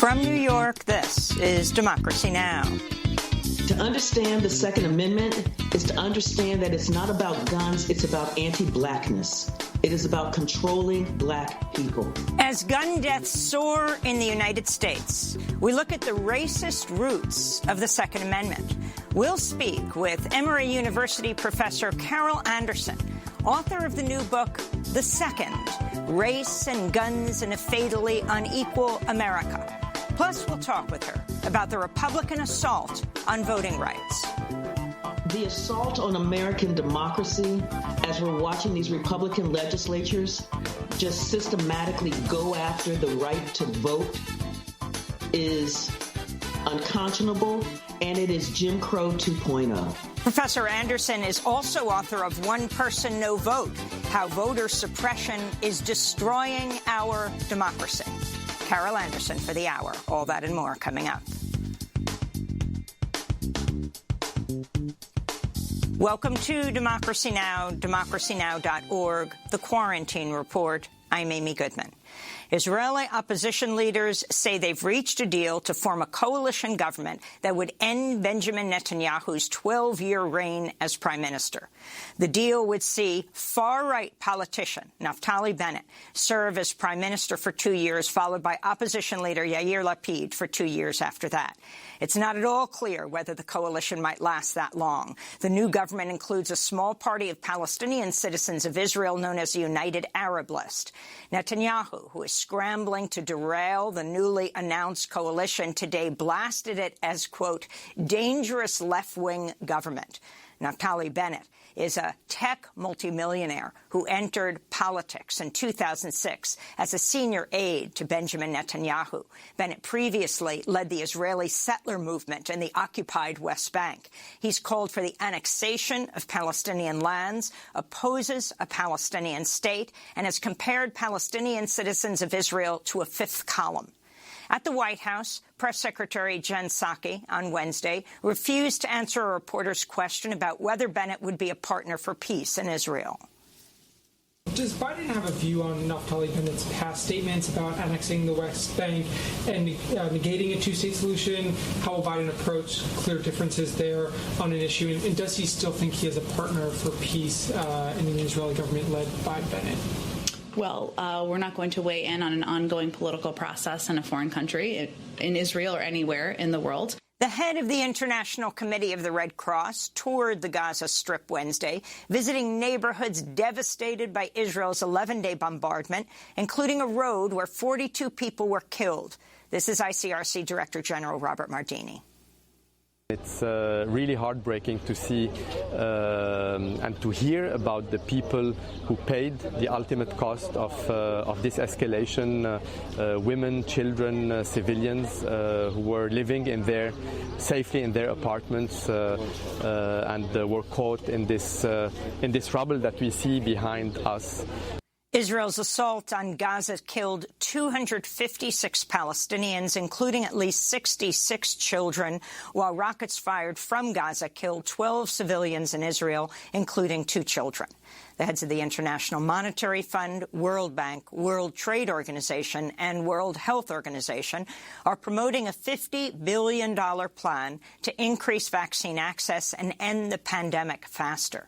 From New York, this is Democracy Now! To understand the Second Amendment is to understand that it's not about guns, it's about anti-blackness. It is about controlling black people. As gun deaths soar in the United States, we look at the racist roots of the Second Amendment. We'll speak with Emory University professor Carol Anderson, author of the new book, The Second, Race and Guns in a Fatally Unequal America. Plus, we'll talk with her about the Republican assault on voting rights. The assault on American democracy, as we're watching these Republican legislatures just systematically go after the right to vote, is unconscionable, and it is Jim Crow 2.0. Professor Anderson is also author of One Person, No Vote, How Voter Suppression is Destroying Our Democracy. Carol Anderson for the hour. All that and more coming up. Welcome to Democracy Now!, democracynow.org, The Quarantine Report. I'm Amy Goodman. Israeli opposition leaders say they've reached a deal to form a coalition government that would end Benjamin Netanyahu's 12-year reign as prime minister. The deal would see far-right politician Naftali Bennett serve as prime minister for 2 years, followed by opposition leader Yair Lapid for 2 years after that. It's not at all clear whether the coalition might last that long. The new government includes a small party of Palestinian citizens of Israel known as the United Arab List. Netanyahu, who is scrambling to derail the newly announced coalition, today blasted it as, quote, dangerous left-wing government. Naftali Bennett is a tech multimillionaire who entered politics in 2006 as a senior aide to Benjamin Netanyahu. Bennett previously led the Israeli settler movement in the occupied West Bank. He's called for the annexation of Palestinian lands, opposes a Palestinian state, and has compared Palestinian citizens of Israel to a fifth column. At the White House, Press Secretary Jen Psaki on Wednesday refused to answer a reporter's question about whether Bennett would be a partner for peace in Israel. Does Biden have a view on Naftali Bennett's past statements about annexing the West Bank and negating a two-state solution? How will Biden approach clear differences there on an issue? And does he still think he has a partner for peace in an Israeli government led by Bennett? Well, we're not going to weigh in on an ongoing political process in a foreign country, in Israel or anywhere in the world. The head of the International Committee of the Red Cross toured the Gaza Strip Wednesday, visiting neighborhoods devastated by Israel's 11-day bombardment, including a road where 42 people were killed. This is ICRC Director General Robert Mardini. It's really heartbreaking to see and to hear about the people who paid the ultimate cost of this escalation, women, children, civilians who were living safely in their apartments and were caught in this rubble that we see behind us. Israel's assault on Gaza killed 256 Palestinians, including at least 66 children, while rockets fired from Gaza killed 12 civilians in Israel, including 2 children. The heads of the International Monetary Fund, World Bank, World Trade Organization, and World Health Organization are promoting a $50 billion plan to increase vaccine access and end the pandemic faster.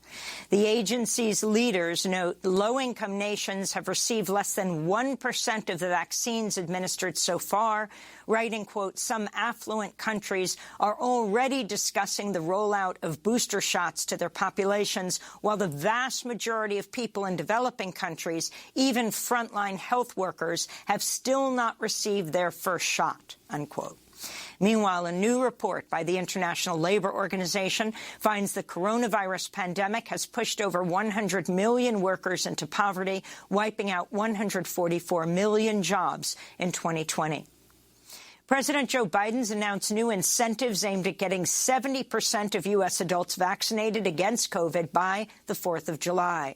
The agency's leaders note low-income nations have received less than 1% of the vaccines administered so far, writing, quote, some affluent countries are already discussing the rollout of booster shots to their populations, while the vast majority of people in developing countries, even frontline health workers, have still not received their first shot, unquote. Meanwhile, a new report by the International Labor Organization finds the coronavirus pandemic has pushed over 100 million workers into poverty, wiping out 144 million jobs in 2020. President Joe Biden's announced new incentives aimed at getting 70% of U.S. adults vaccinated against COVID by the 4th of July.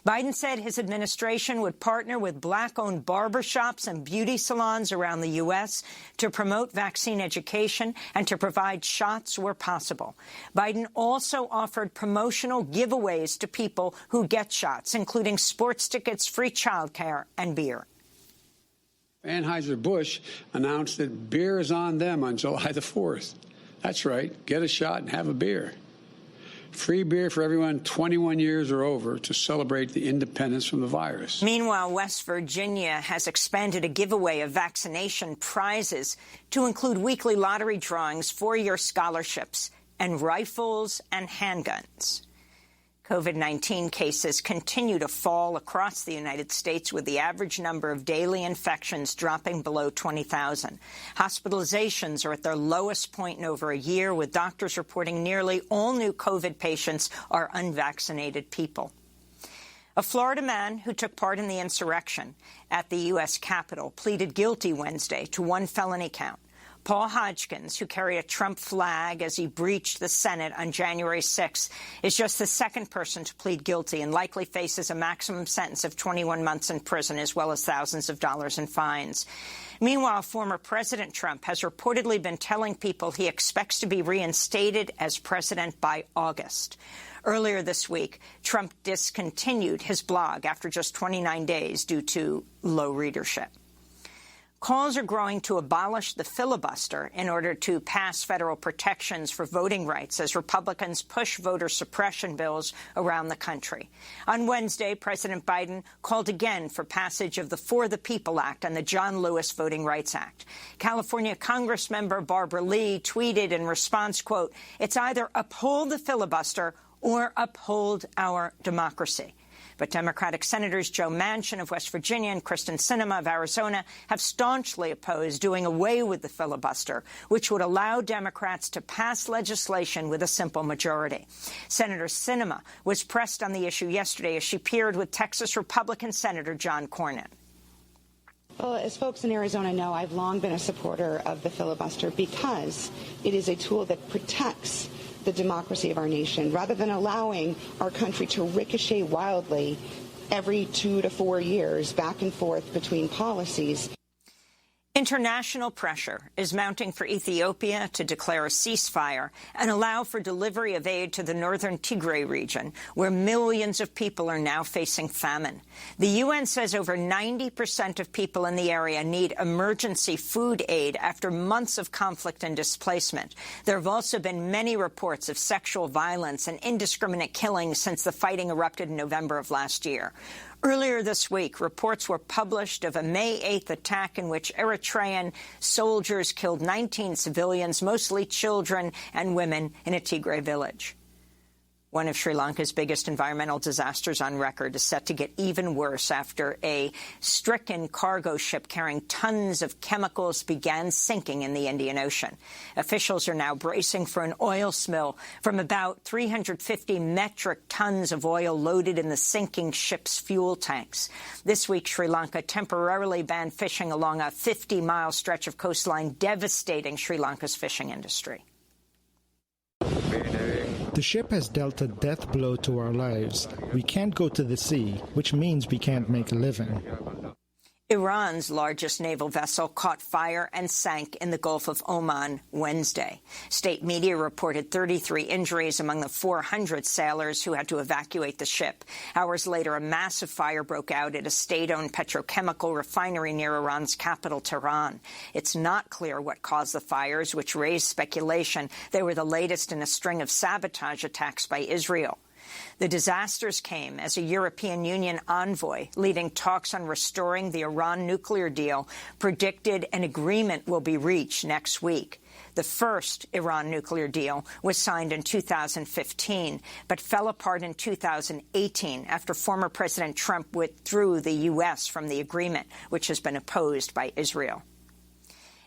Biden said his administration would partner with Black-owned barbershops and beauty salons around the U.S. to promote vaccine education and to provide shots where possible. Biden also offered promotional giveaways to people who get shots, including sports tickets, free childcare, and beer. Anheuser-Busch announced that beer is on them on July the 4th. That's right. Get a shot and have a beer. Free beer for everyone 21 years or over to celebrate the independence from the virus. Meanwhile, West Virginia has expanded a giveaway of vaccination prizes to include weekly lottery drawings, four-year scholarships, and rifles and handguns. COVID-19 cases continue to fall across the United States, with the average number of daily infections dropping below 20,000. Hospitalizations are at their lowest point in over a year, with doctors reporting nearly all new COVID patients are unvaccinated people. A Florida man who took part in the insurrection at the U.S. Capitol pleaded guilty Wednesday to one felony count. Paul Hodgkins, who carried a Trump flag as he breached the Senate on January 6, is just the second person to plead guilty and likely faces a maximum sentence of 21 months in prison, as well as thousands of dollars in fines. Meanwhile, former President Trump has reportedly been telling people he expects to be reinstated as president by August. Earlier this week, Trump discontinued his blog after just 29 days due to low readership. Calls are growing to abolish the filibuster in order to pass federal protections for voting rights as Republicans push voter suppression bills around the country. On Wednesday, President Biden called again for passage of the For the People Act and the John Lewis Voting Rights Act. California Congressmember Barbara Lee tweeted in response, quote, "It's either uphold the filibuster or uphold our democracy." But Democratic Senators Joe Manchin of West Virginia and Kristen Sinema of Arizona have staunchly opposed doing away with the filibuster, which would allow Democrats to pass legislation with a simple majority. Senator Sinema was pressed on the issue yesterday as she peered with Texas Republican Senator John Cornyn. Well, as folks in Arizona know, I've long been a supporter of the filibuster because it is a tool that protects the democracy of our nation, rather than allowing our country to ricochet wildly every 2 to 4 years back and forth between policies. International pressure is mounting for Ethiopia to declare a ceasefire and allow for delivery of aid to the northern Tigray region, where millions of people are now facing famine. The UN says over 90% of people in the area need emergency food aid after months of conflict and displacement. There have also been many reports of sexual violence and indiscriminate killings since the fighting erupted in November of last year. Earlier this week, reports were published of a May 8th attack in which Eritrean soldiers killed 19 civilians, mostly children and women, in a Tigray village. One of Sri Lanka's biggest environmental disasters on record is set to get even worse after a stricken cargo ship carrying tons of chemicals began sinking in the Indian Ocean. Officials are now bracing for an oil spill from about 350 metric tons of oil loaded in the sinking ship's fuel tanks. This week, Sri Lanka temporarily banned fishing along a 50-mile stretch of coastline, devastating Sri Lanka's fishing industry. The ship has dealt a death blow to our lives. We can't go to the sea, which means we can't make a living. Iran's largest naval vessel caught fire and sank in the Gulf of Oman Wednesday. State media reported 33 injuries among the 400 sailors who had to evacuate the ship. Hours later, a massive fire broke out at a state-owned petrochemical refinery near Iran's capital, Tehran. It's not clear what caused the fires, which raised speculation they were the latest in a string of sabotage attacks by Israel. The disasters came as a European Union envoy leading talks on restoring the Iran nuclear deal predicted an agreement will be reached next week. The first Iran nuclear deal was signed in 2015, but fell apart in 2018 after former President Trump withdrew the U.S. from the agreement, which has been opposed by Israel.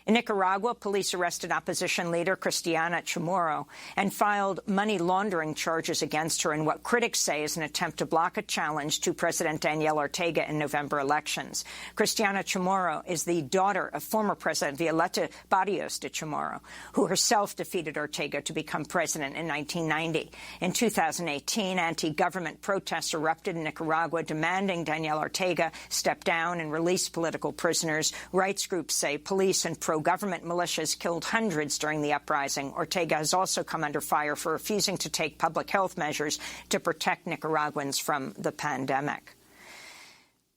In Nicaragua, police arrested opposition leader Cristiana Chamorro and filed money laundering charges against her in what critics say is an attempt to block a challenge to President Daniel Ortega in November elections. Cristiana Chamorro is the daughter of former President Violeta Barrios de Chamorro, who herself defeated Ortega to become president in 1990. In 2018, anti-government protests erupted in Nicaragua, demanding Daniel Ortega step down and release political prisoners. Rights groups say police and pro-government militias killed hundreds during the uprising. Ortega has also come under fire for refusing to take public health measures to protect Nicaraguans from the pandemic.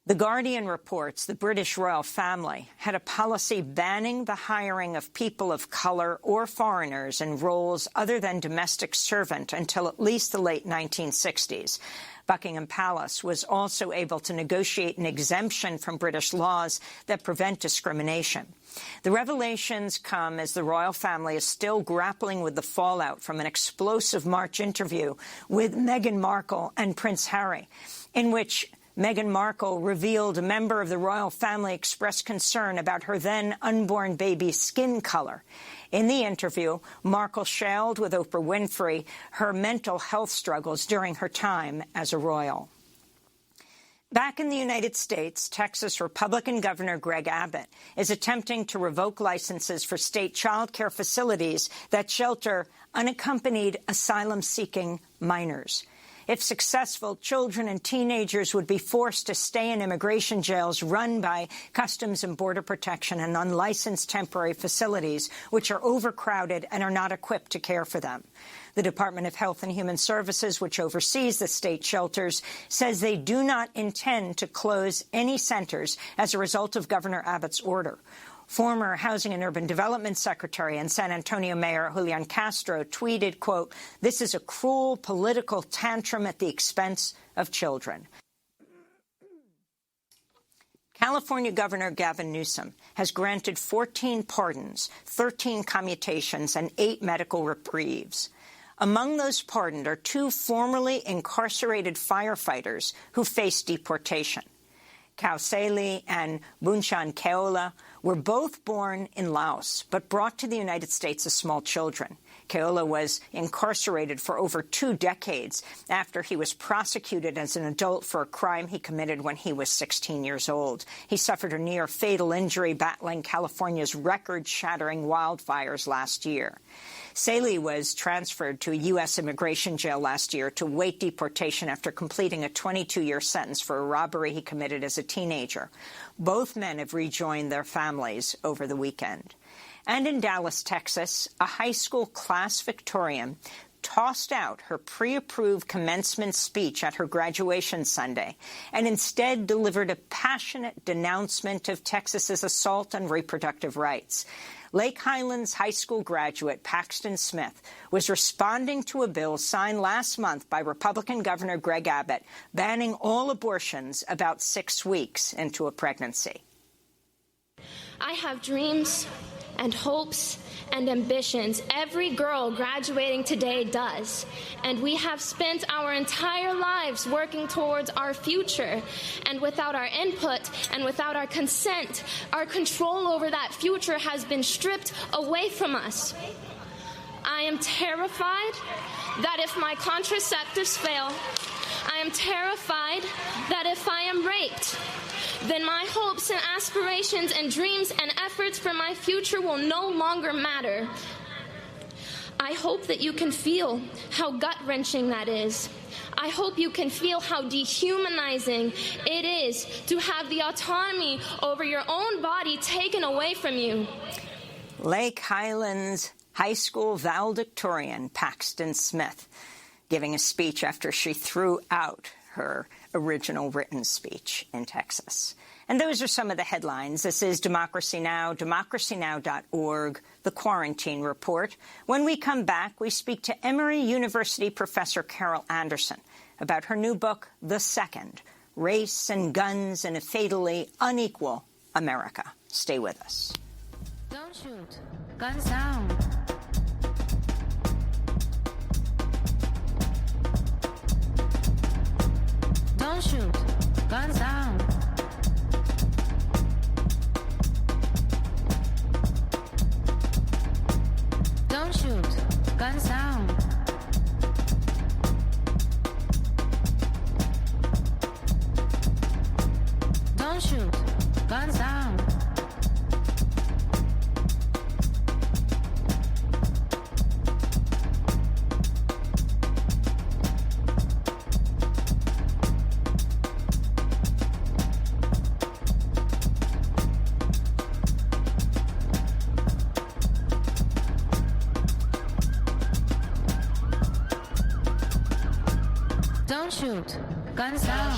The Guardian reports the British royal family had a policy banning the hiring of people of color or foreigners in roles other than domestic servant until at least the late 1960s. Buckingham Palace was also able to negotiate an exemption from British laws that prevent discrimination. The revelations come as the royal family is still grappling with the fallout from an explosive March interview with Meghan Markle and Prince Harry, in which Meghan Markle revealed a member of the royal family expressed concern about her then-unborn baby's skin color. In the interview, Markle shared with Oprah Winfrey her mental health struggles during her time as a royal. Back in the United States, Texas Republican Governor Greg Abbott is attempting to revoke licenses for state child care facilities that shelter unaccompanied asylum-seeking minors. If successful, children and teenagers would be forced to stay in immigration jails run by Customs and Border Protection and unlicensed temporary facilities, which are overcrowded and are not equipped to care for them. The Department of Health and Human Services, which oversees the state shelters, says they do not intend to close any centers as a result of Governor Abbott's order. Former Housing and Urban Development Secretary and San Antonio Mayor Julian Castro tweeted, quote, "This is a cruel political tantrum at the expense of children." California Governor Gavin Newsom has granted 14 pardons, 13 commutations, and 8 medical reprieves. Among those pardoned are 2 formerly incarcerated firefighters who faced deportation. Kauseli and Bunchan Keola were both born in Laos, but brought to the United States as small children. Keola was incarcerated for over 2 decades after he was prosecuted as an adult for a crime he committed when he was 16 years old. He suffered a near-fatal injury battling California's record-shattering wildfires last year. Saley was transferred to a U.S. immigration jail last year to await deportation after completing a 22-year sentence for a robbery he committed as a teenager. Both men have rejoined their families over the weekend. And in Dallas, Texas, a high school class Victorian tossed out her pre-approved commencement speech at her graduation Sunday and instead delivered a passionate denouncement of Texas's assault on reproductive rights. Lake Highlands High School graduate Paxton Smith was responding to a bill signed last month by Republican Governor Greg Abbott banning all abortions about 6 weeks into a pregnancy. I have dreams and hopes and ambitions. Every girl graduating today does. And we have spent our entire lives working towards our future. And without our input and without our consent, our control over that future has been stripped away from us. I am terrified that if my contraceptives fail, I am terrified that if I am raped, then my hopes and aspirations and dreams and efforts for my future will no longer matter. I hope that you can feel how gut-wrenching that is. I hope you can feel how dehumanizing it is to have the autonomy over your own body taken away from you. Lake Highlands High School valedictorian Paxton Smith giving a speech after she threw out her original written speech in Texas. And those are some of the headlines. This is Democracy Now!, democracynow.org, The Quarantine Report. When we come back, we speak to Emory University professor Carol Anderson about her new book, The Second, Race and Guns in a Fatally Unequal America. Stay with us. Don't shoot. Guns down. Don't shoot. Guns down. Don't shoot. Guns down. Don't shoot. Guns down. Don't shoot. Guns down.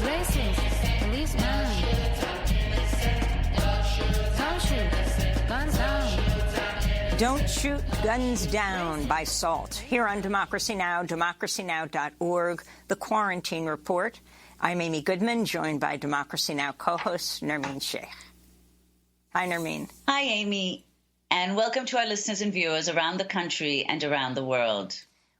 Racist, policeman. Don't shoot, guns down. Don't Shoot, Guns Down by SALT. Here on Democracy Now!, democracynow.org, The Quarantine Report. I'm Amy Goodman, joined by Democracy Now! Co-host Nermeen Sheikh. Hi, Nermeen. Hi, Amy, and welcome to our listeners and viewers around the country and around the world.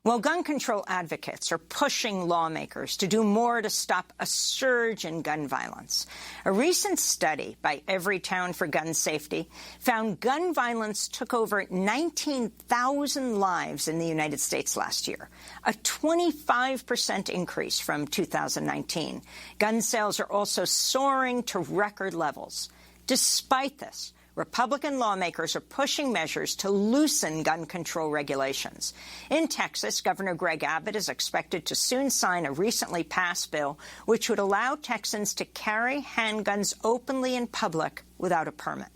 Well, gun control advocates are pushing lawmakers to do more to stop a surge in gun violence. A recent study by Everytown for Gun Safety found gun violence took over 19,000 lives in the United States last year, a 25% increase from 2019. Gun sales are also soaring to record levels. Despite this, Republican lawmakers are pushing measures to loosen gun control regulations. In Texas, Governor Greg Abbott is expected to soon sign a recently passed bill which would allow Texans to carry handguns openly in public without a permit.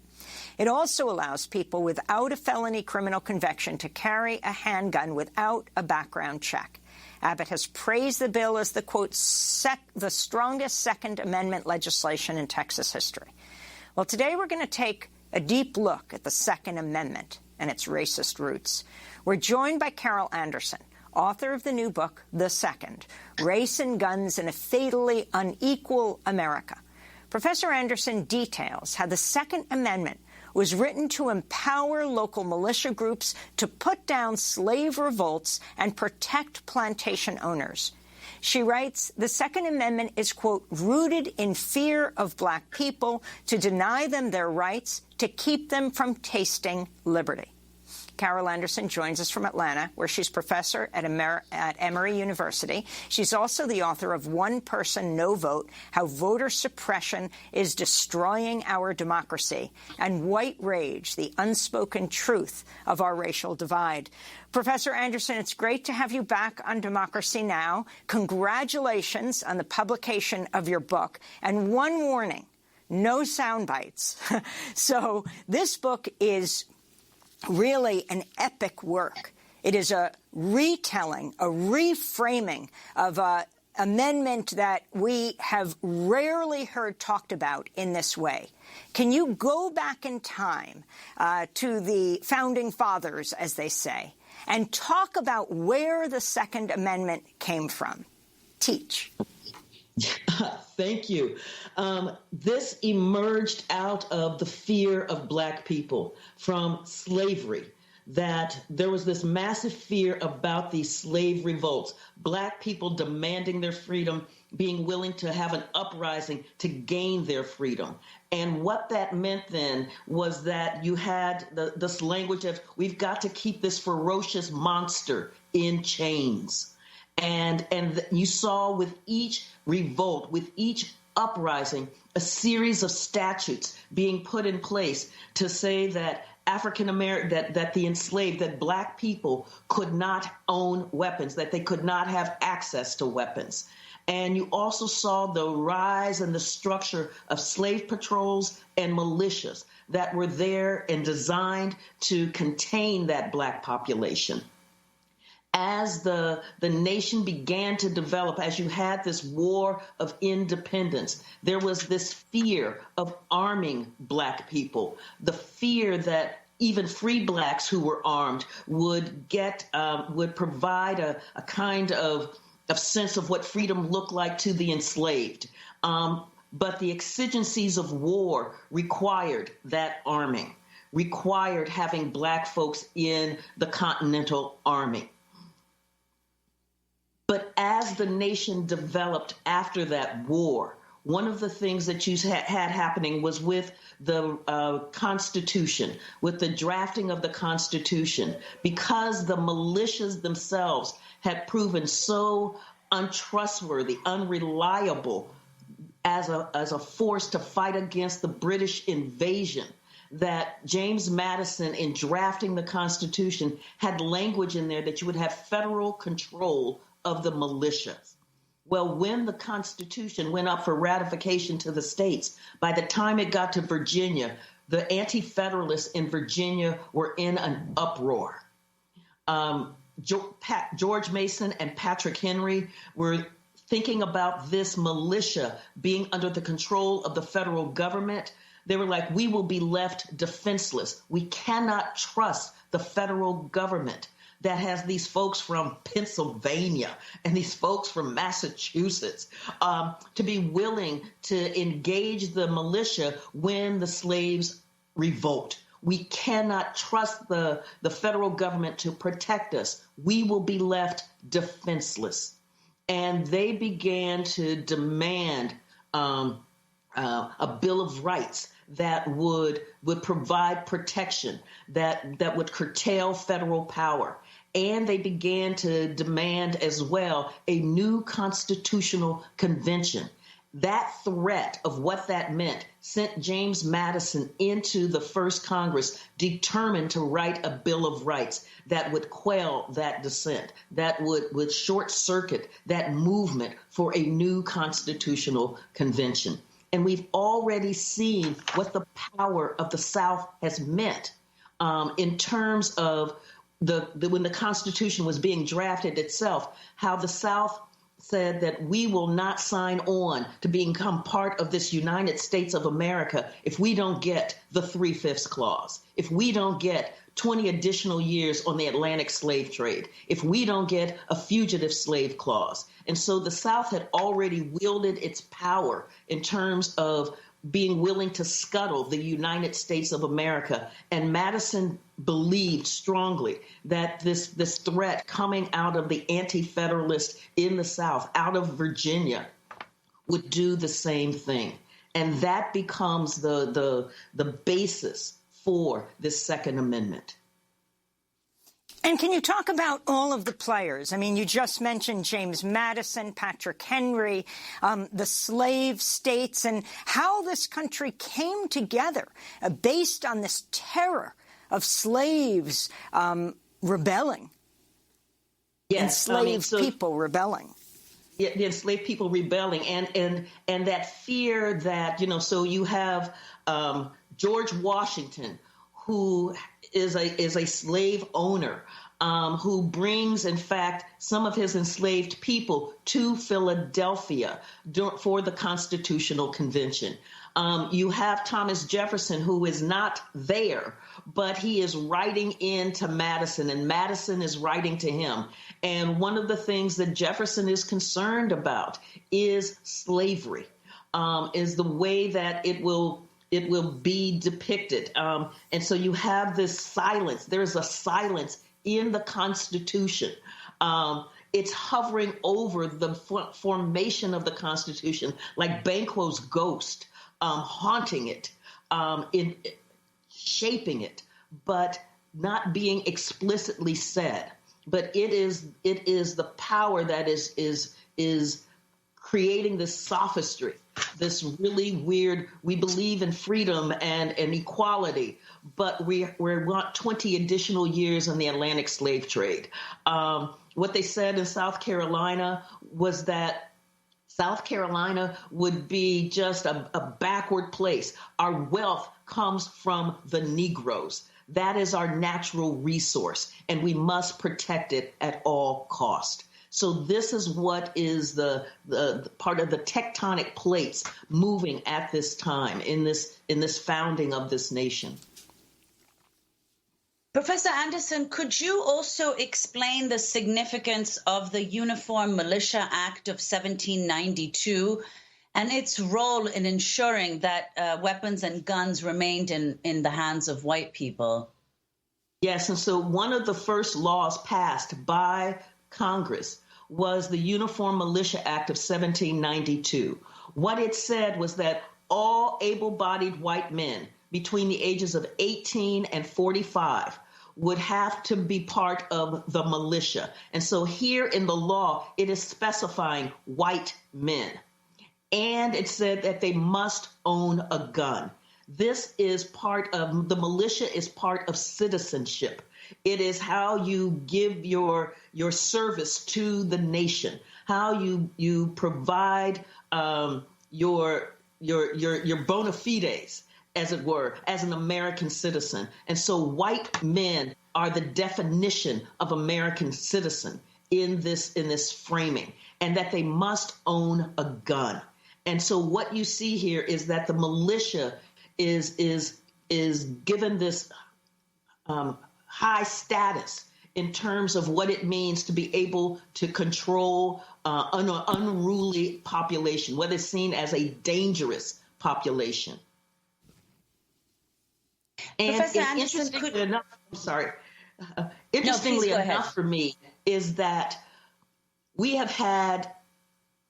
It also allows people without a felony criminal conviction to carry a handgun without a background check. Abbott has praised the bill as the, quote, the strongest Second Amendment legislation in Texas history. Well, today we're going to take a deep look at the Second Amendment and its racist roots. We're joined by Carol Anderson, author of the new book, The Second, Race and Guns in a Fatally Unequal America. Professor Anderson details how the Second Amendment was written to empower local militia groups to put down slave revolts and protect plantation owners. She writes, the Second Amendment is, quote, rooted in fear of black people to deny them their rights, to keep them from tasting liberty. Carol Anderson joins us from Atlanta, where she's professor at Emory University. She's also the author of One Person, No Vote, How Voter Suppression is Destroying Our Democracy, and White Rage, the Unspoken Truth of Our Racial Divide. Professor Anderson, it's great to have you back on Democracy Now! Congratulations on the publication of your book. And one warning, no sound bites. So this book is really an epic work. It is a retelling, a reframing of an amendment that we have rarely heard talked about in this way. Can you go back in time to the founding fathers, as they say, and talk about where the Second Amendment came from? Teach. Thank you. This emerged out of the fear of black people from slavery, that there was this massive fear about these slave revolts, black people demanding their freedom, being willing to have an uprising to gain their freedom. And what that meant then was that you had this language of, we've got to keep this ferocious monster in chains. And you saw with each revolt, with each uprising, a series of statutes being put in place to say that African American, that the enslaved, that black people could not own weapons, that they could not have access to weapons. And you also saw the rise and the structure of slave patrols and militias that were there and designed to contain that black population. As the nation began to develop, as you had this war of independence, there was this fear of arming black people, the fear that even free blacks who were armed would provide a kind of sense of what freedom looked like to the enslaved. But the exigencies of war required that arming, required having black folks in the Continental Army. But as the nation developed after that war, one of the things that you had happening was with the Constitution, with the drafting of the Constitution, because the militias themselves had proven so untrustworthy, unreliable as a force to fight against the British invasion, that James Madison, in drafting the Constitution, had language in there that you would have federal control of the militias. Well, when the Constitution went up for ratification to the states, by the time it got to Virginia, the anti-federalists in Virginia were in an uproar. George Mason and Patrick Henry were thinking about this militia being under the control of the federal government, they were like, we will be left defenseless. We cannot trust the federal government that has these folks from Pennsylvania and these folks from Massachusetts to be willing to engage the militia when the slaves revolt. We cannot trust the federal government to protect us. We will be left defenseless. And they began to demand a Bill of Rights that would provide protection, that would curtail federal power. And they began to demand as well a new constitutional convention. That threat of what that meant sent James Madison into the first Congress determined to write a Bill of Rights that would quell that dissent, that would short circuit that movement for a new constitutional convention. And we've already seen what the power of the South has meant in terms of when the Constitution was being drafted itself, how the South said that we will not sign on to become part of this United States of America if we don't get the 3/5 clause, if we don't get 20 additional years on the Atlantic slave trade, if we don't get a fugitive slave clause. And so the South had already wielded its power in terms of being willing to scuttle the United States of America. And Madison believed strongly that this threat coming out of the anti-federalists in the South, out of Virginia, would do the same thing. And that becomes the basis for this Second Amendment. And can you talk about all of the players? I mean, you just mentioned James Madison, Patrick Henry, the slave states, and how this country came together based on this terror of slaves rebelling. Yes, enslaved people rebelling. Yeah, the enslaved people rebelling, and that fear that, so you have George Washington, who is a slave owner, who brings, in fact, some of his enslaved people to Philadelphia for the Constitutional Convention. You have Thomas Jefferson, who is not there, but he is writing in to Madison, and Madison is writing to him. And one of the things that Jefferson is concerned about is slavery, is the way that it will be depicted. And so you have this silence. There is a silence in the Constitution. It's hovering over the formation of the Constitution like Banquo's ghost, haunting it, in shaping it, but not being explicitly said. But it is the power that is creating this sophistry, this really weird, we believe in freedom and equality, but we want 20 additional years on the Atlantic slave trade. What they said in South Carolina was that South Carolina would be just a backward place. Our wealth comes from the Negroes. That is our natural resource, and we must protect it at all cost. So this is what is the part of the tectonic plates moving at this time in this founding of this nation. Professor Anderson, could you also explain the significance of the Uniform Militia Act of 1792 and its role in ensuring that weapons and guns remained in the hands of white people? Yes, and so one of the first laws passed by Congress was the Uniform Militia Act of 1792. What it said was that all able-bodied white men between the ages of 18 and 45 would have to be part of the militia. And so here in the law, it is specifying white men. And it said that they must own a gun. This is part of, the militia is part of citizenship. It is how you give your service to the nation, how you provide your bona fides, as it were, as an American citizen. And so white men are the definition of American citizen in this framing. and that they must own a gun. And so what you see here is that the militia is given this high status in terms of what it means to be able to control an unruly population, whether it's seen as a dangerous population. And Professor Anderson, interestingly enough for me is that we have had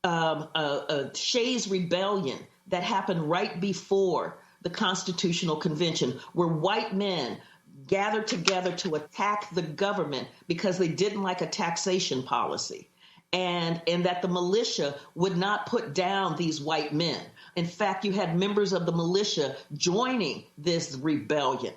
a Shays Rebellion that happened right before the Constitutional Convention, where white men gathered together to attack the government because they didn't like a taxation policy, and that the militia would not put down these white men. In fact, you had members of the militia joining this rebellion.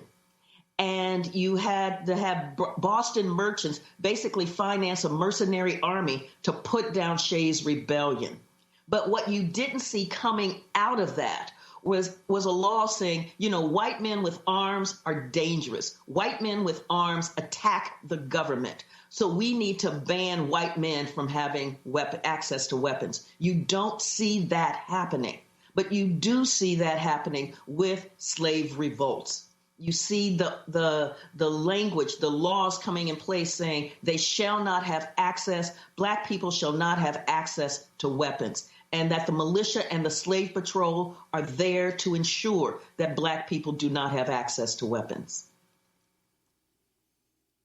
And you had to have Boston merchants basically finance a mercenary army to put down Shays Rebellion. But what you didn't see coming out of that was a law saying, white men with arms are dangerous. White men with arms attack the government. So we need to ban white men from having access to weapons. You don't see that happening, but you do see that happening with slave revolts. You see the language, the laws coming in place saying they shall not have access, black people shall not have access to weapons, and that the militia and the slave patrol are there to ensure that black people do not have access to weapons.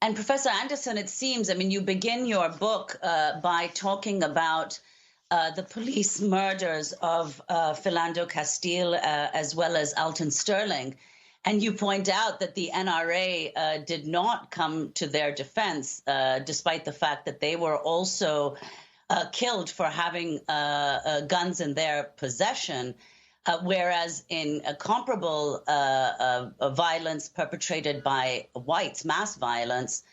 And Professor Anderson, it seems, you begin your book by talking about the police murders of Philando Castile as well as Alton Sterling. And you point out that the NRA did not come to their defense, despite the fact that they were also killed for having guns in their possession, whereas in a comparable violence perpetrated by whites, mass violence,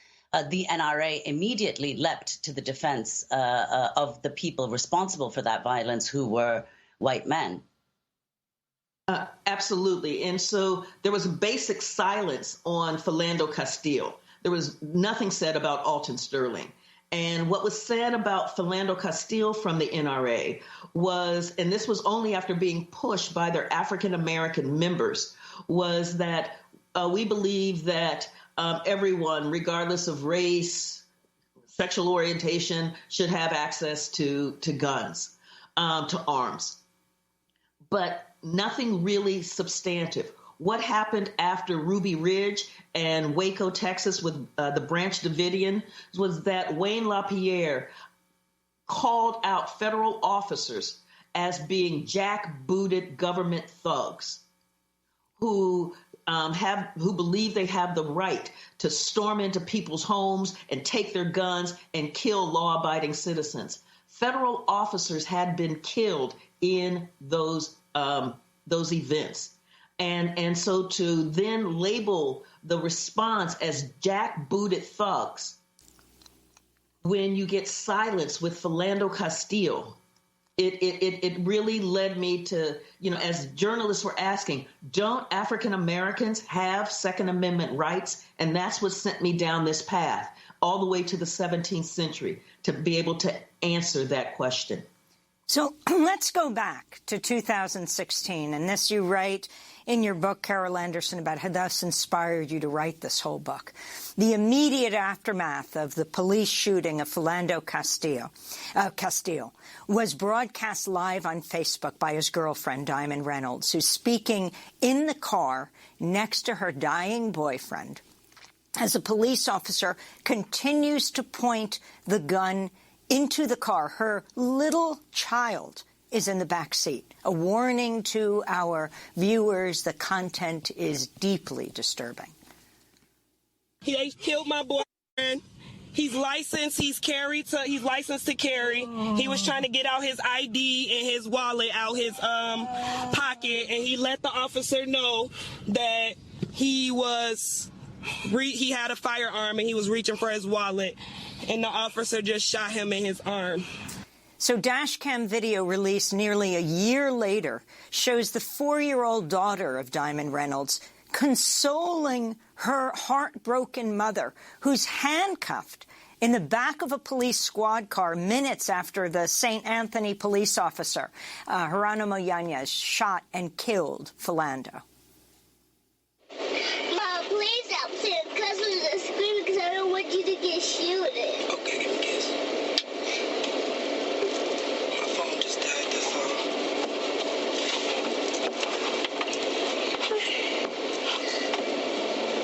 the NRA immediately leapt to the defense of the people responsible for that violence, who were white men. Absolutely. And so there was a basic silence on Philando Castile. There was nothing said about Alton Sterling. And what was said about Philando Castile from the NRA was, and this was only after being pushed by their African-American members, was that we believe that everyone, regardless of race, sexual orientation, should have access to guns, to arms. But nothing really substantive. What happened after Ruby Ridge and Waco, Texas, with the Branch Davidian, was that Wayne LaPierre called out federal officers as being jackbooted government thugs who believe they have the right to storm into people's homes and take their guns and kill law-abiding citizens. Federal officers had been killed in those events. And so to then label the response as jackbooted thugs when you get silence with Philando Castile, it really led me to, as journalists were asking, don't African Americans have Second Amendment rights? And that's what sent me down this path all the way to the 17th century to be able to answer that question. So let's go back to 2016, and this you write in your book, Carol Anderson, about how thus inspired you to write this whole book. The immediate aftermath of the police shooting of Philando Castile was broadcast live on Facebook by his girlfriend, Diamond Reynolds, who's speaking in the car next to her dying boyfriend as a police officer continues to point the gun into the car. Her little child is in the back seat. A warning to our viewers, the content is deeply disturbing. He killed my boyfriend. He's licensed. He's licensed to carry. He was trying to get out his ID and his wallet out his pocket, and he let the officer know that he had a firearm and he was reaching for his wallet, and the officer just shot him in his arm. So dashcam video released nearly a year later shows the 4-year-old daughter of Diamond Reynolds consoling her heartbroken mother, who's handcuffed in the back of a police squad car minutes after the St. Anthony police officer, Geronimo Yanez, shot and killed Philando. Mom, please stop saying cousins and screaming because I don't want you to get shielded. Okay, give me a kiss. My phone just died, that's all.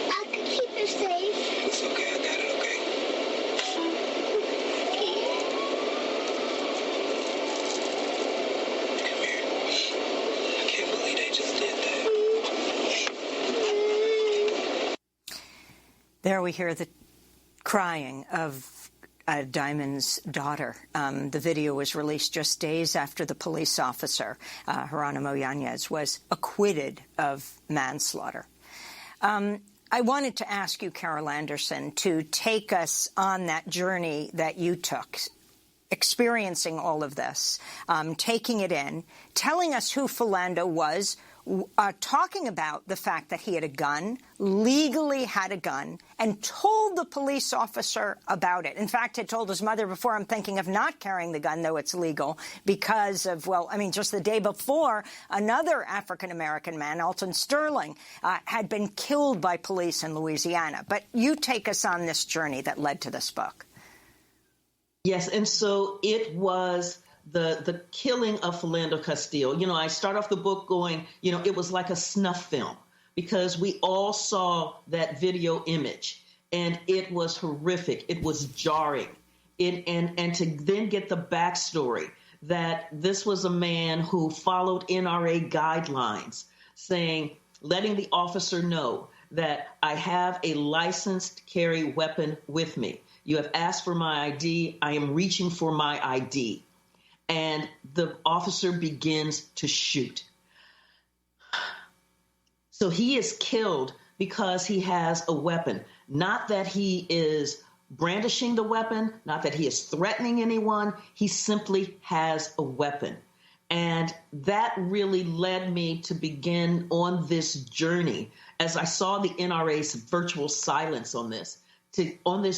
I could keep her safe. It's okay, I got it, okay? Come here. I can't believe they just did that. There we hear the crying of Diamond's daughter. The video was released just days after the police officer, Geronimo Yanez, was acquitted of manslaughter. I wanted to ask you, Carol Anderson, to take us on that journey that you took, experiencing all of this, taking it in, telling us who Philando was, talking about the fact that he had a gun, legally had a gun, and told the police officer about it. In fact, had told his mother before, I'm thinking of not carrying the gun, though it's legal, because of, well, I mean, just the day before, another African-American man, Alton Sterling, had been killed by police in Louisiana. But you take us on this journey that led to this book. Yes, and so it was the killing of Philando Castile. You know, I start off the book going, you know, it was like a snuff film because we all saw that video image and it was horrific. It was jarring. And to then get the backstory that this was a man who followed NRA guidelines saying, letting the officer know that I have a licensed carry weapon with me. You have asked for my ID. I am reaching for my ID. And the officer begins to shoot. So he is killed because he has a weapon. Not that he is brandishing the weapon, not that he is threatening anyone. He simply has a weapon. And that really led me to begin on this journey as I saw the NRA's virtual silence on this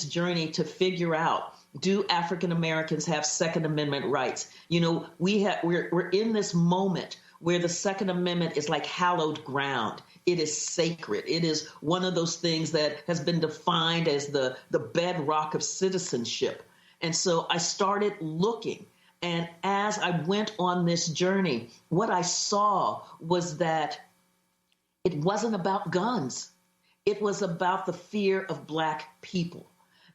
journey to figure out, do African Americans have Second Amendment rights? You know, we're in this moment where the Second Amendment is like hallowed ground. It is sacred. It is one of those things that has been defined as the bedrock of citizenship. And so I started looking. And as I went on this journey, what I saw was that it wasn't about guns. It was about the fear of Black people.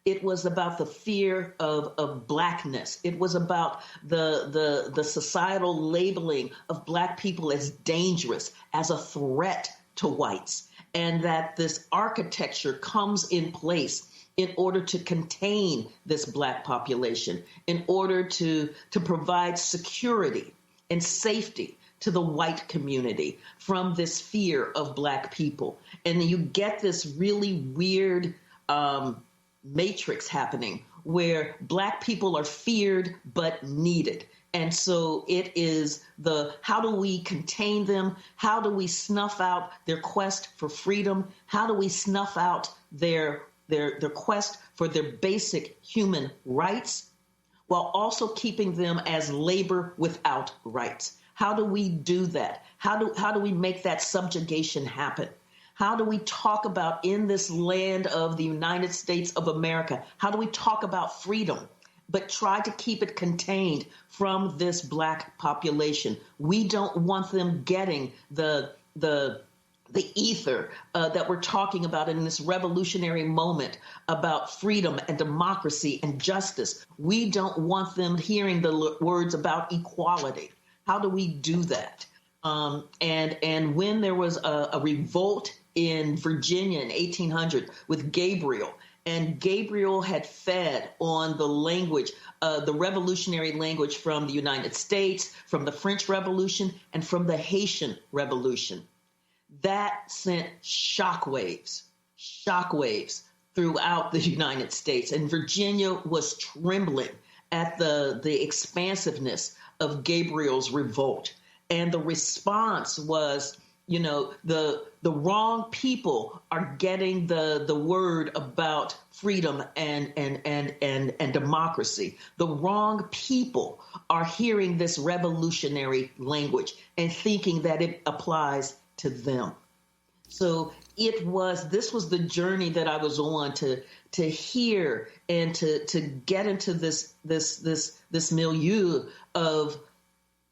It was about the fear of Blackness. It was about the societal labeling of Black people as dangerous, as a threat to whites, and that this architecture comes in place in order to contain this Black population, in order to provide security and safety to the white community from this fear of Black people. And you get this really weird matrix happening where Black people are feared but needed. And so it is how do we contain them? How do we snuff out their quest for freedom? How do we snuff out their quest for their basic human rights while also keeping them as labor without rights? How do we do that? How do we make that subjugation happen? How do we talk about, in this land of the United States of America, how do we talk about freedom, but try to keep it contained from this Black population? We don't want them getting the ether that we're talking about in this revolutionary moment about freedom and democracy and justice. We don't want them hearing the words about equality. How do we do that? And when there was a revolt in Virginia in 1800 with Gabriel, and Gabriel had fed on the language, the revolutionary language from the United States, from the French Revolution, and from the Haitian Revolution. That sent shockwaves throughout the United States. And Virginia was trembling at the expansiveness of Gabriel's revolt. And the response was You know, the wrong people are getting the word about freedom and democracy. The wrong people are hearing this revolutionary language and thinking that it applies to them. So this was the journey that I was on to hear and to get into this milieu of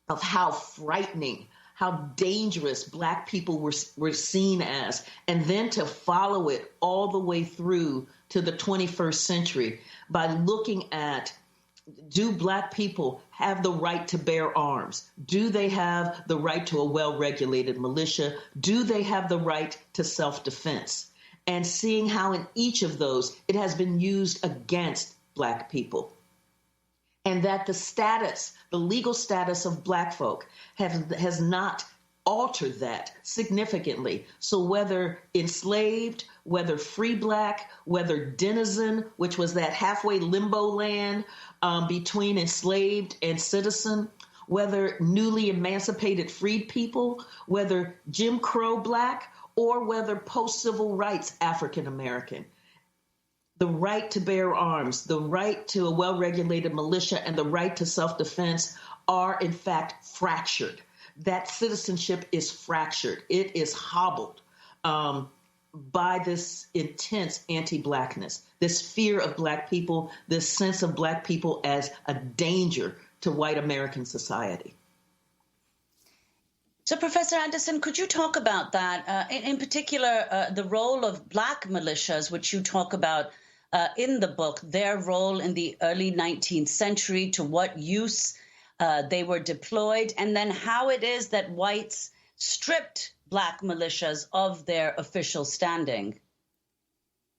how frightening, how dangerous Black people were seen as, and then to follow it all the way through to the 21st century by looking at, do Black people have the right to bear arms? Do they have the right to a well-regulated militia? Do they have the right to self-defense? And seeing how in each of those it has been used against Black people. And that the legal status of Black folk has not altered that significantly. So whether enslaved, whether free Black, whether denizen, which was that halfway limbo land between enslaved and citizen, whether newly emancipated freed people, whether Jim Crow Black, or whether post-civil rights African American. The right to bear arms, the right to a well-regulated militia, and the right to self-defense are, in fact, fractured. That citizenship is fractured. It is hobbled by this intense anti-Blackness, this fear of Black people, this sense of Black people as a danger to white American society. So, Professor Anderson, could you talk about that? In particular, the role of Black militias, which you talk about in the book, their role in the early 19th century, to what use they were deployed, and then how it is that whites stripped Black militias of their official standing.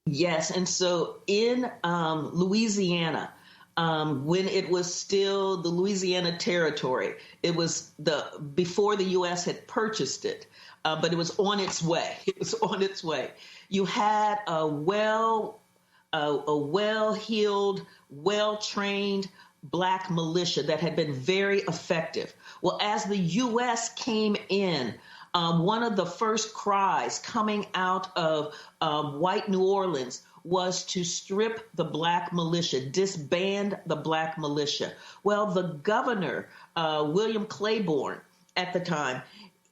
Yes, and so in Louisiana, when it was still the Louisiana Territory, it was before the U.S. had purchased it, but it was on its way. It was on its way. You had a well-heeled, well-trained Black militia that had been very effective. Well, as the U.S. came in, one of the first cries coming out of white New Orleans was to strip the Black militia, disband the Black militia. Well, the governor, William Claiborne, at the time,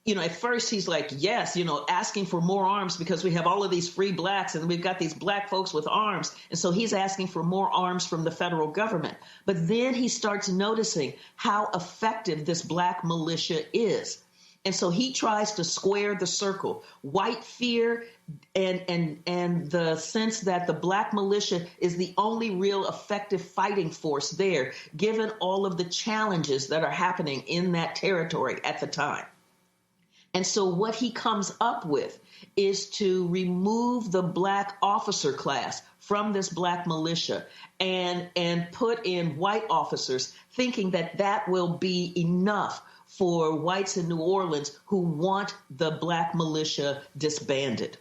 at first he's like, yes, asking for more arms because we have all of these free Blacks and we've got these Black folks with arms. And so he's asking for more arms from the federal government. But then he starts noticing how effective this Black militia is. And so he tries to square the circle. White fear and the sense that the Black militia is the only real effective fighting force there, given all of the challenges that are happening in that territory at the time. And so what he comes up with is to remove the Black officer class from this Black militia and put in white officers, thinking that that will be enough for whites in New Orleans who want the Black militia disbanded.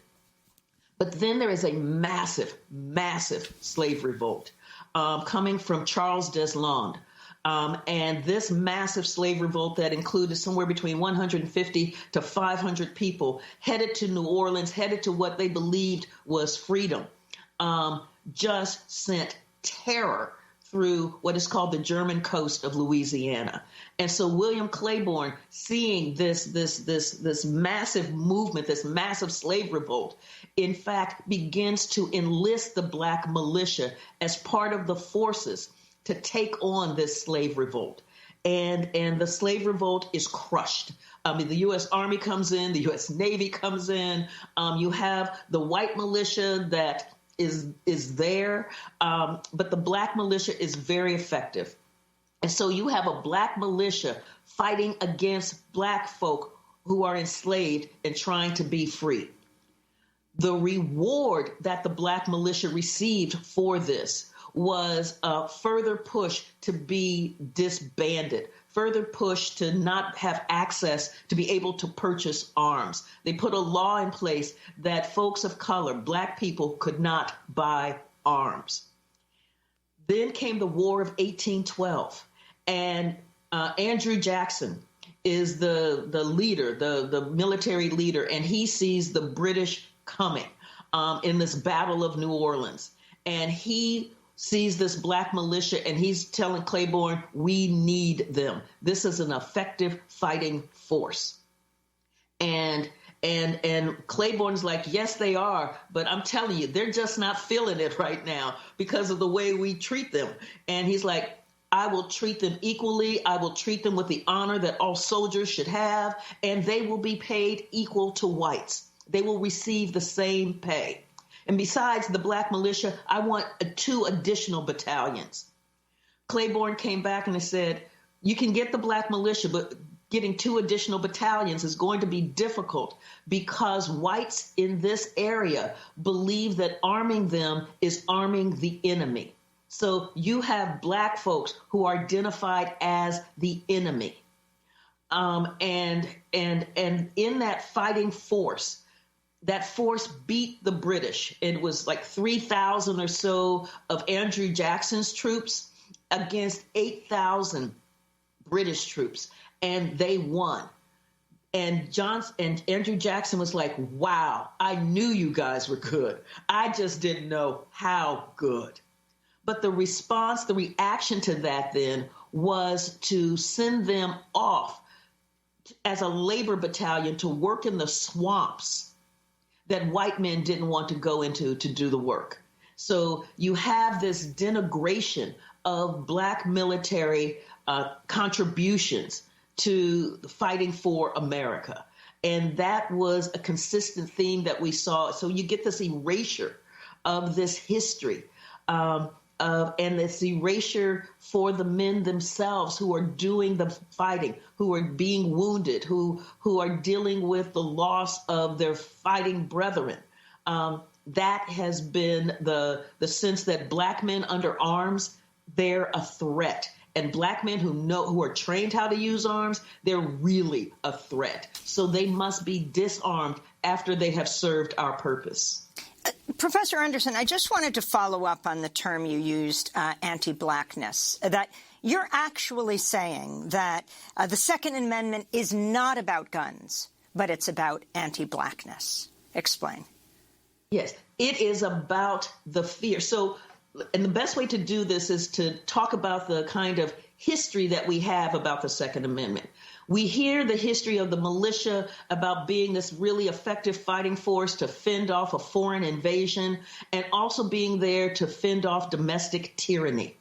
But then there is a massive, massive slave revolt coming from Charles Deslandes. And this massive slave revolt that included somewhere between 150 to 500 people headed to New Orleans, headed to what they believed was freedom, just sent terror through what is called the German coast of Louisiana. And so William Claiborne, seeing this massive movement, this massive slave revolt, in fact, begins to enlist the Black militia as part of the forces to take on this slave revolt. And the slave revolt is crushed. The U.S. Army comes in, the U.S. Navy comes in. You have the white militia that is there, but the Black militia is very effective. And so you have a Black militia fighting against Black folk who are enslaved and trying to be free. The reward that the Black militia received for this was a further push to be disbanded, further push to not have access to be able to purchase arms. They put a law in place that folks of color, Black people, could not buy arms. Then came the War of 1812, and Andrew Jackson is the leader, the military leader, and he sees the British coming in this Battle of New Orleans. And he sees this black militia, and he's telling Claiborne, we need them. This is an effective fighting force. And Claiborne's like, yes, they are, but I'm telling you, they're just not feeling it right now because of the way we treat them. And he's like, I will treat them equally. I will treat them with the honor that all soldiers should have, and they will be paid equal to whites. They will receive the same pay. And besides the black militia, I want 2 additional battalions. Claiborne came back and said, you can get the black militia, but getting 2 additional battalions is going to be difficult because whites in this area believe that arming them is arming the enemy. So you have black folks who are identified as the enemy. And in that fighting force, that force beat the British. It was like 3,000 or so of Andrew Jackson's troops against 8,000 British troops, and they won. And Andrew Jackson was like, wow, I knew you guys were good. I just didn't know how good. But the response, the reaction to that then was to send them off as a labor battalion to work in the swamps that white men didn't want to go into to do the work. So you have this denigration of black military contributions to fighting for America. And that was a consistent theme that we saw. So you get this erasure of this history, and this erasure for the men themselves who are doing the fighting, who are being wounded, who are dealing with the loss of their fighting brethren. That has been the sense that black men under arms, they're a threat. And black men who are trained how to use arms, they're really a threat. So they must be disarmed after they have served our purpose. Professor Anderson, I just wanted to follow up on the term you used, anti-blackness, that you're actually saying that the Second Amendment is not about guns, but it's about anti-blackness. Explain. Yes, it is about the fear. So, and the best way to do this is to talk about the kind of history that we have about the Second Amendment. We hear the history of the militia about being this really effective fighting force to fend off a foreign invasion and also being there to fend off domestic tyranny.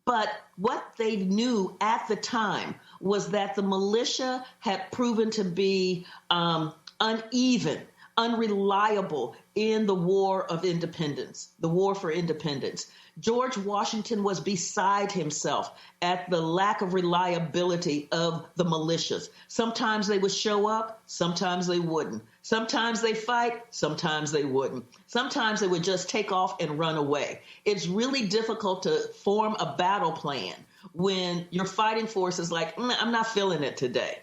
But what they knew at the time was that the militia had proven to be uneven, unreliable in the War of Independence, the War for Independence. George Washington was beside himself at the lack of reliability of the militias. Sometimes they would show up, sometimes they wouldn't. Sometimes they fight, sometimes they wouldn't. Sometimes they would just take off and run away. It's really difficult to form a battle plan when your fighting force is like, I'm not feeling it today.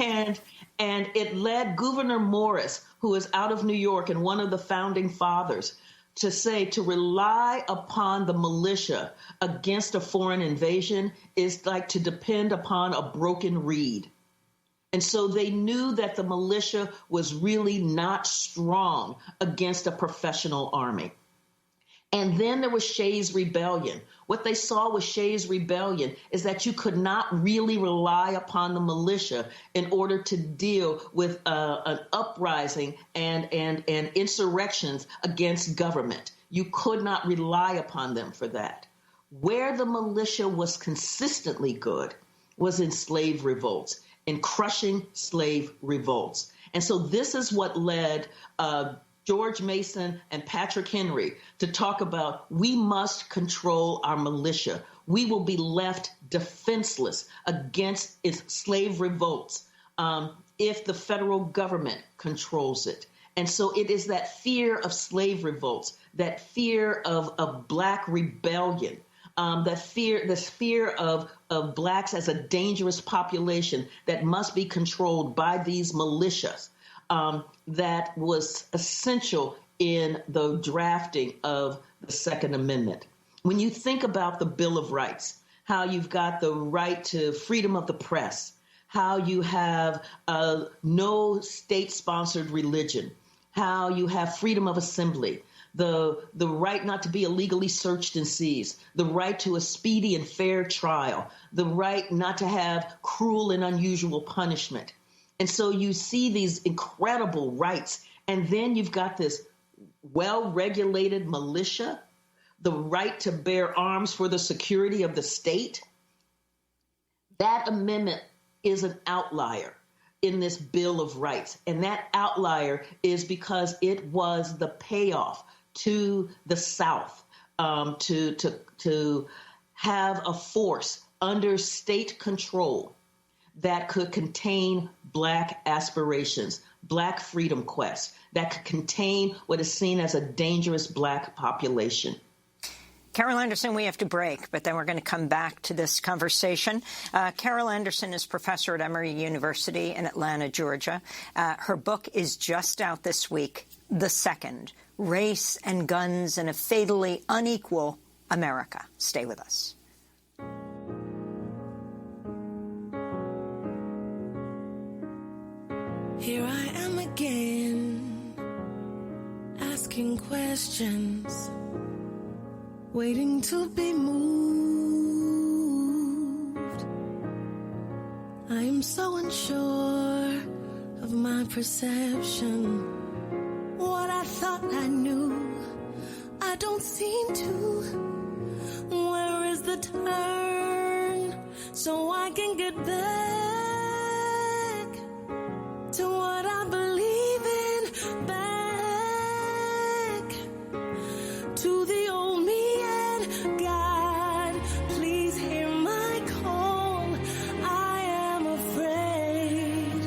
And it led Gouverneur Morris, who is out of New York and one of the founding fathers, to say to rely upon the militia against a foreign invasion is like to depend upon a broken reed. And so they knew that the militia was really not strong against a professional army. And then there was Shays' Rebellion. What they saw with Shays' Rebellion is that you could not really rely upon the militia in order to deal with an uprising and insurrections against government. You could not rely upon them for that. Where the militia was consistently good was in slave revolts, in crushing slave revolts. And so this is what led George Mason and Patrick Henry to talk about, we must control our militia. We will be left defenseless against its slave revolts if the federal government controls it. And so it is that fear of slave revolts, that fear of black rebellion, this fear of blacks as a dangerous population that must be controlled by these militias. That was essential in the drafting of the Second Amendment. When you think about the Bill of Rights, how you've got the right to freedom of the press, how you have no state-sponsored religion, how you have freedom of assembly, the right not to be illegally searched and seized, the right to a speedy and fair trial, the right not to have cruel and unusual punishment. And so you see these incredible rights. And then you've got this well-regulated militia, the right to bear arms for the security of the state. That amendment is an outlier in this Bill of Rights. And that outlier is because it was the payoff to the South to have a force under state control that could contain Black aspirations, Black freedom quests, that could contain what is seen as a dangerous Black population. Carol Anderson, we have to break, but then we're going to come back to this conversation. Carol Anderson is professor at Emory University in Atlanta, Georgia. Her book is just out this week, The Second, Race and Guns in a Fatally Unequal America. Stay with us. Here I am again, asking questions, waiting to be moved. I am so unsure of my perception. What I thought I knew, I don't seem to. Where is the turn so I can get back to what I believe in, back to the old me? And God, please hear my call. I am afraid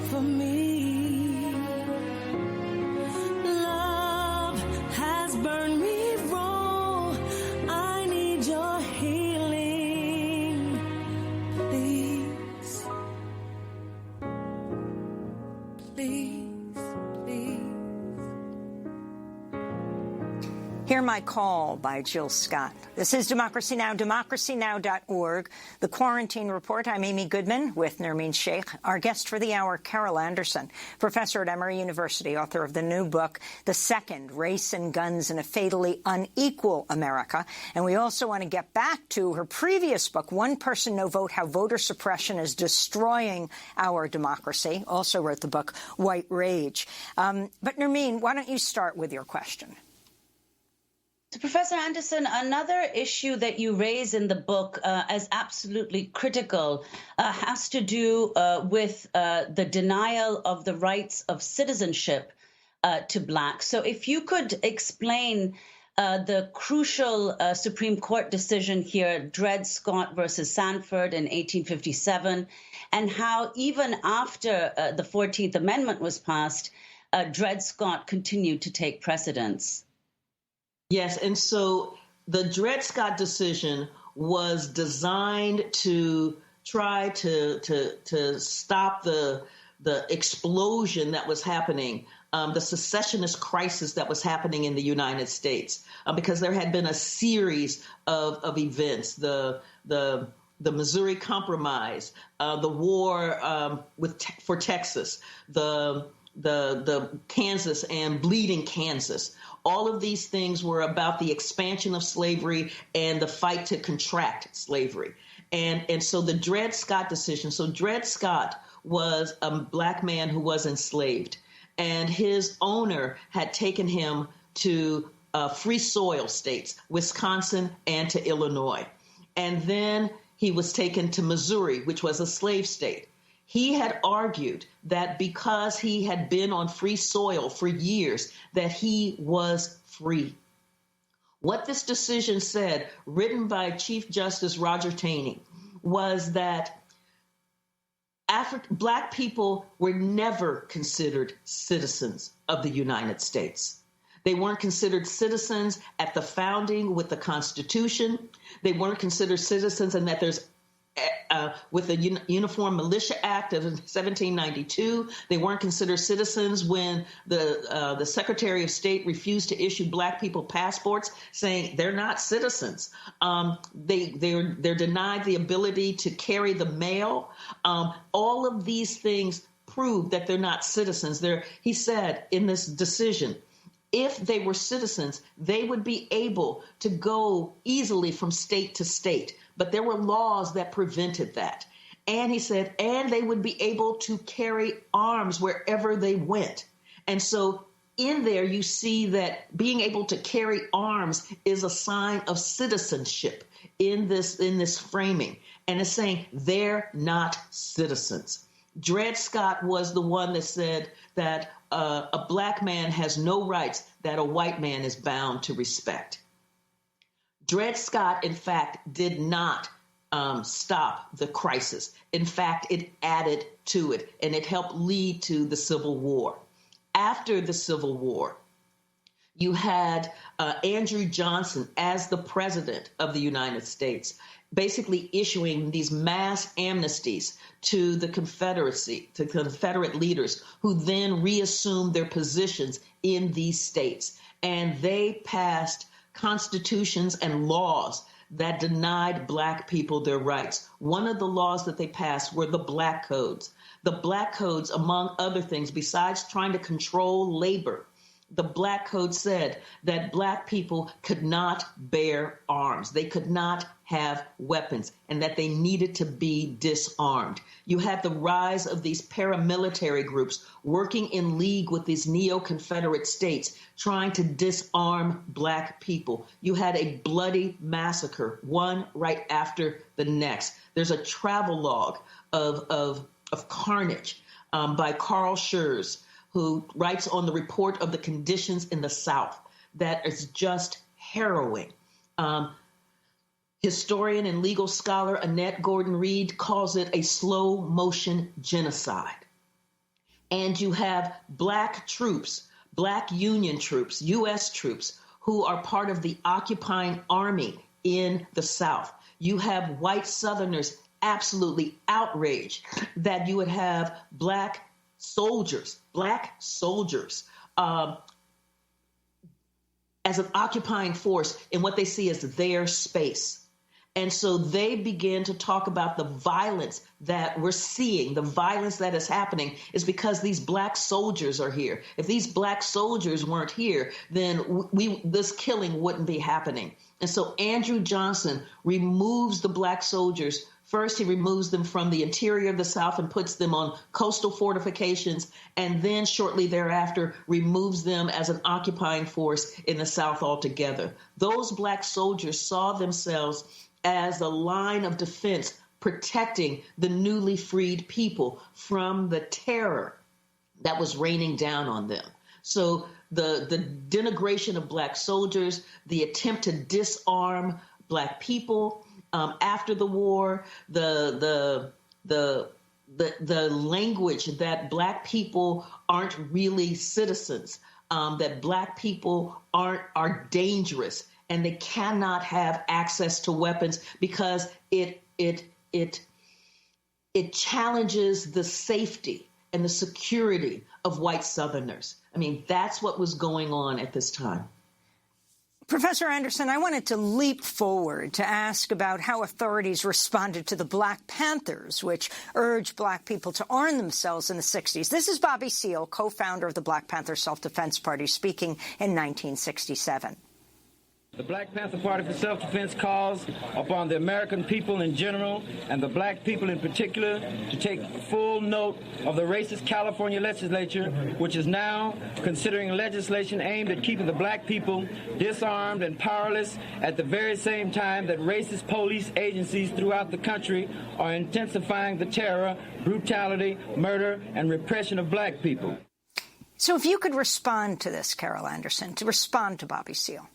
for me. Love has burned me raw. I need your healing, please. Please, please. Hear My Call by Jill Scott. This is Democracy Now!, democracynow.org. The Quarantine Report. I'm Amy Goodman with Nermeen Sheikh. Our guest for the hour, Carol Anderson, professor at Emory University, author of the new book, The Second, Race and Guns in a Fatally Unequal America. And we also want to get back to her previous book, One Person, No Vote, How Voter Suppression is Destroying Our Democracy. Also wrote the book, White Rage. But Nermeen, why don't you start with your question? So, Professor Anderson, another issue that you raise in the book as absolutely critical has to do with the denial of the rights of citizenship to Blacks. So if you could explain the crucial Supreme Court decision here, Dred Scott versus Sanford in 1857, and how even after the 14th Amendment was passed, Dred Scott continued to take precedence. Yes, and so the Dred Scott decision was designed to try to stop the explosion that was happening, the secessionist crisis that was happening in the United States, because there had been a series of events, the Missouri Compromise, the war for Texas, the Kansas and Bleeding Kansas. All of these things were about the expansion of slavery and the fight to contract slavery. And so the Dred Scott decision, so Dred Scott was a Black man who was enslaved, and his owner had taken him to free soil states, Wisconsin and to Illinois. And then he was taken to Missouri, which was a slave state. He had argued that because he had been on free soil for years, that he was free. What this decision said, written by Chief Justice Roger Taney, was that Black people were never considered citizens of the United States. They weren't considered citizens at the founding with the Constitution. They weren't considered citizens, and that there's with the Uniform Militia Act of 1792. They weren't considered citizens when the Secretary of State refused to issue black people passports, saying they're not citizens. They're denied the ability to carry the mail. All of these things prove that they're not citizens. He said in this decision, if they were citizens, they would be able to go easily from state to state. But there were laws that prevented that. And he said, and they would be able to carry arms wherever they went. And so in there, you see that being able to carry arms is a sign of citizenship in this framing. And it's saying they're not citizens. Dred Scott was the one that said that a black man has no rights that a white man is bound to respect. Dred Scott, in fact, did not stop the crisis. In fact, it added to it, and it helped lead to the Civil War. After the Civil War, you had Andrew Johnson as the president of the United States, basically issuing these mass amnesties to the Confederacy, to Confederate leaders who then reassumed their positions in these states. And they passed constitutions and laws that denied black people their rights. One of the laws that they passed were the Black Codes. The Black Codes, among other things, besides trying to control labor, the Black Code said that black people could not bear arms. They could not have weapons, and that they needed to be disarmed. You had the rise of these paramilitary groups working in league with these neo-Confederate states, trying to disarm black people. You had a bloody massacre, one right after the next. There's a travelogue of carnage by Carl Schurz, who writes on the report of the conditions in the South that is just harrowing. Historian and legal scholar Annette Gordon-Reed calls it a slow motion genocide. And you have black troops, black Union troops, U.S. troops, who are part of the occupying army in the South. You have white Southerners absolutely outraged that you would have black soldiers as an occupying force in what they see as their space. And so they begin to talk about the violence that we're seeing. The violence that is happening is because these black soldiers are here. If these black soldiers weren't here, then this killing wouldn't be happening. And so Andrew Johnson removes the black soldiers. First, he removes them from the interior of the South and puts them on coastal fortifications, and then shortly thereafter removes them as an occupying force in the South altogether. Those black soldiers saw themselves as a line of defense protecting the newly freed people from the terror that was raining down on them. So the denigration of black soldiers, the attempt to disarm black people, after the war, the language that black people aren't really citizens, that black people are dangerous, and they cannot have access to weapons because it challenges the safety and the security of white Southerners. I mean, that's what was going on at this time. Professor Anderson, I wanted to leap forward to ask about how authorities responded to the Black Panthers, which urged black people to arm themselves in the 60s. This is Bobby Seale, co-founder of the Black Panther Self-Defense Party, speaking in 1967. The Black Panther Party for Self-Defense calls upon the American people in general and the black people in particular to take full note of the racist California legislature, which is now considering legislation aimed at keeping the black people disarmed and powerless at the very same time that racist police agencies throughout the country are intensifying the terror, brutality, murder, and repression of black people. So if you could respond to this, Carol Anderson, to respond to Bobby Seale.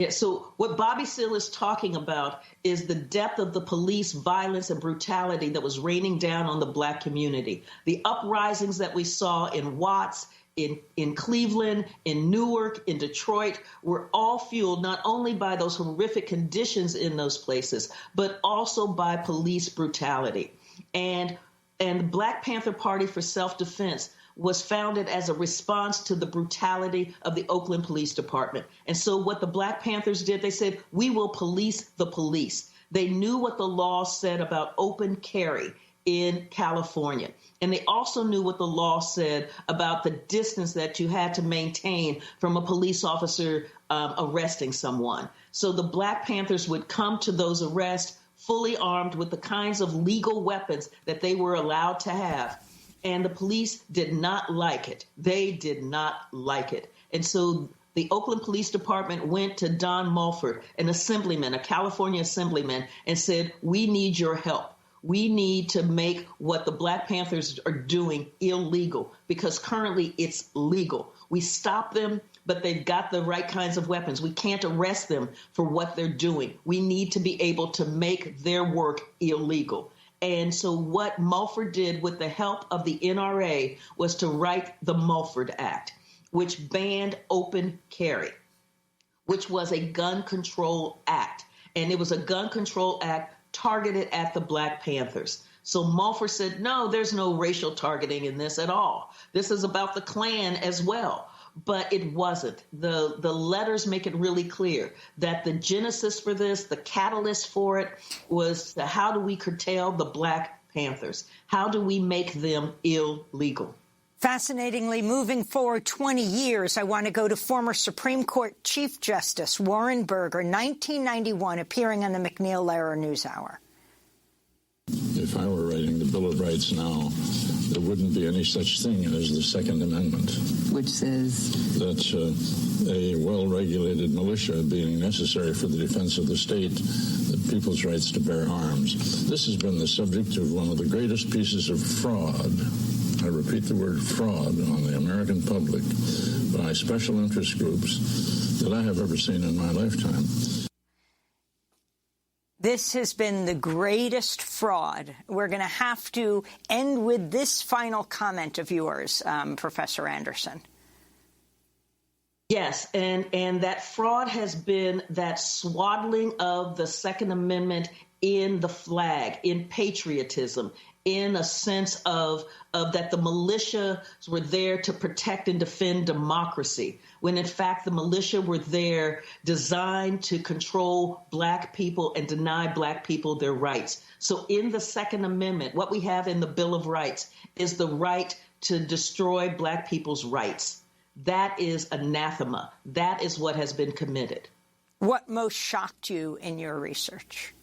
Yeah, so what Bobby Seale is talking about is the depth of the police violence and brutality that was raining down on the black community. The uprisings that we saw in Watts, in Cleveland, in Newark, in Detroit, were all fueled not only by those horrific conditions in those places, but also by police brutality. And the Black Panther Party for Self-Defense was founded as a response to the brutality of the Oakland Police Department. And so what the Black Panthers did, they said, we will police the police. They knew what the law said about open carry in California. And they also knew what the law said about the distance that you had to maintain from a police officer arresting someone. So the Black Panthers would come to those arrests fully armed with the kinds of legal weapons that they were allowed to have. And the police did not like it. They did not like it. And so the Oakland Police Department went to Don Mulford, an assemblyman, a California assemblyman, and said, we need your help. We need to make what the Black Panthers are doing illegal, because currently it's legal. We stop them, but they've got the right kinds of weapons. We can't arrest them for what they're doing. We need to be able to make their work illegal. And so what Mulford did with the help of the NRA was to write the Mulford Act, which banned open carry, which was a gun control act. And it was a gun control act targeted at the Black Panthers. So Mulford said, no, there's no racial targeting in this at all. This is about the Klan as well. But it wasn't. The letters make it really clear that the genesis for this, the catalyst for it, was how do we curtail the Black Panthers? How do we make them illegal? Fascinatingly, moving forward 20 years, I want to go to former Supreme Court Chief Justice Warren Burger, 1991, appearing on the MacNeil-Lehrer NewsHour. If I were writing the Bill of Rights now, there wouldn't be any such thing as the Second Amendment. Which says? That a well-regulated militia being necessary for the defense of the state, the people's rights to bear arms. This has been the subject of one of the greatest pieces of fraud, I repeat the word fraud, on the American public by special interest groups that I have ever seen in my lifetime. This has been the greatest fraud. We're going to have to end with this final comment of yours, Professor Anderson. Yes, and that fraud has been that swaddling of the Second Amendment in the flag, in patriotism, in a sense of that the militia were there to protect and defend democracy, when in fact the militia were there designed to control Black people and deny Black people their rights. So in the Second Amendment, what we have in the Bill of Rights is the right to destroy Black people's rights. That is anathema. That is what has been committed. What most shocked you in your research?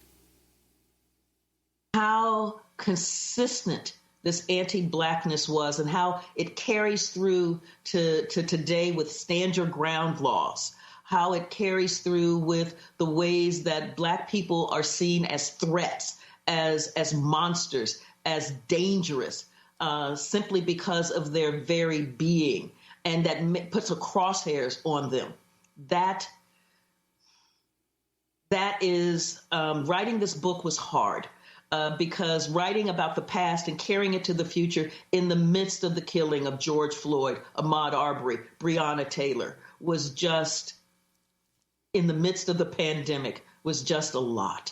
How consistent this anti-Blackness was and how it carries through to today with stand your ground laws, how it carries through with the ways that Black people are seen as threats, as monsters, as dangerous, simply because of their very being, and that puts a crosshairs on them. That is, writing this book was hard. Because writing about the past and carrying it to the future in the midst of the killing of George Floyd, Ahmaud Arbery, Breonna Taylor, was just, in the midst of the pandemic, was just a lot.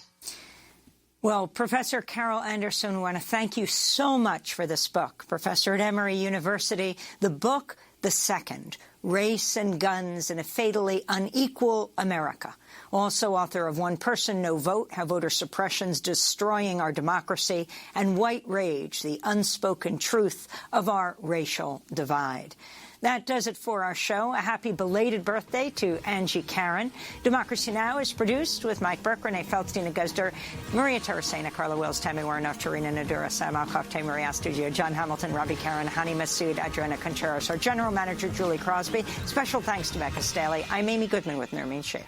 Well, Professor Carol Anderson, we want to thank you so much for this book. Professor at Emory University, the book, The Second, Race and Guns in a Fatally Unequal America. Also author of One Person, No Vote, How Voter Suppression's Destroying Our Democracy, and White Rage, The Unspoken Truth of Our Racial Divide. That does it for our show. A happy belated birthday to Angie Karen. Democracy Now! Is produced with Mike Burke, Renee Feldstein, Guzder, Maria Terracena, Carla Wills, Tammy Warnoff, Tarina Nadura, Sam Alcoff, Maria Studio, John Hamilton, Robbie Karen, Hani Masood, Adriana Contreras, our General Manager, Julie Crosby. Special thanks to Becca Staley. I'm Amy Goodman with Nermeen Sheikh.